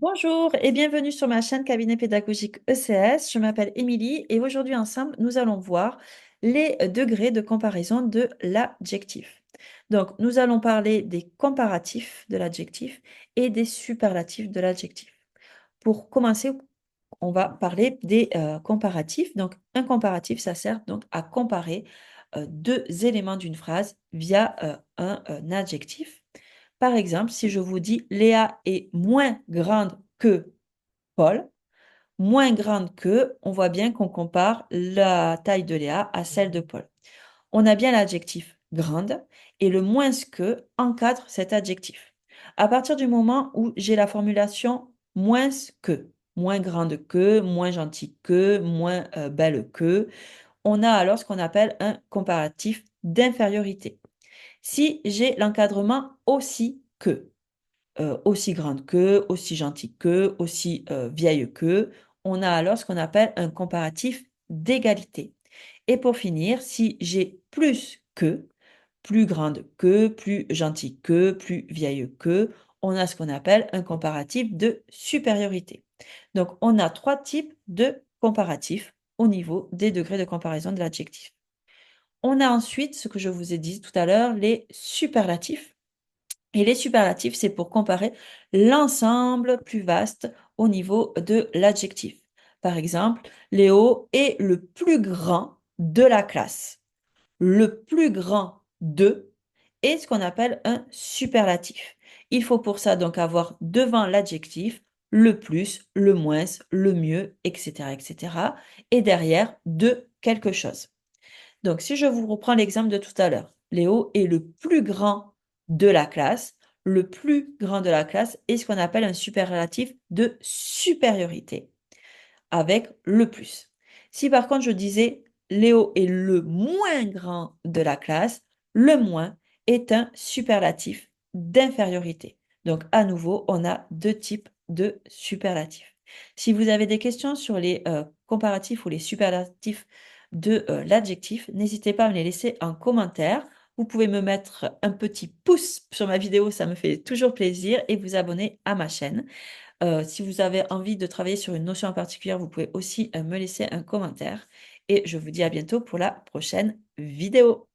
Bonjour et bienvenue sur ma chaîne Cabinet pédagogique ECS. Je m'appelle Émilie et aujourd'hui ensemble, nous allons voir les degrés de comparaison de l'adjectif. Donc, nous allons parler des comparatifs de l'adjectif et des superlatifs de l'adjectif. Pour commencer, on va parler des comparatifs. Donc, un comparatif, ça sert donc à comparer deux éléments d'une phrase via un adjectif. Par exemple, si je vous dis Léa est moins grande que Paul, moins grande que, on voit bien qu'on compare la taille de Léa à celle de Paul. On a bien l'adjectif grande et le moins que encadre cet adjectif. À partir du moment où j'ai la formulation moins que, moins grande que, moins gentille que, moins belle que, on a alors ce qu'on appelle un comparatif d'infériorité. Si j'ai l'encadrement aussi que, aussi grande que, aussi gentille que, aussi vieille que, on a alors ce qu'on appelle un comparatif d'égalité. Et pour finir, si j'ai plus que, plus grande que, plus gentille que, plus vieille que, on a ce qu'on appelle un comparatif de supériorité. Donc, on a trois types de comparatifs au niveau des degrés de comparaison de l'adjectif. On a ensuite, ce que je vous ai dit tout à l'heure, les superlatifs. Et les superlatifs, c'est pour comparer l'ensemble plus vaste au niveau de l'adjectif. Par exemple, Léo est le plus grand de la classe. Le plus grand de est ce qu'on appelle un superlatif. Il faut pour ça donc avoir devant l'adjectif le plus, le moins, le mieux, etc., etc. Et derrière de quelque chose. Donc, si je vous reprends l'exemple de tout à l'heure, Léo est le plus grand de la classe. Le plus grand de la classe est ce qu'on appelle un superlatif de supériorité avec le plus. Si par contre je disais Léo est le moins grand de la classe, le moins est un superlatif d'infériorité. Donc à nouveau, on a deux types de superlatifs. Si vous avez des questions sur les comparatifs ou les superlatifs de l'adjectif, n'hésitez pas à me les laisser en commentaire. Vous pouvez me mettre un petit pouce sur ma vidéo, ça me fait toujours plaisir, et vous abonner à ma chaîne. Si vous avez envie de travailler sur une notion en particulier, vous pouvez aussi me laisser un commentaire. Et je vous dis à bientôt pour la prochaine vidéo.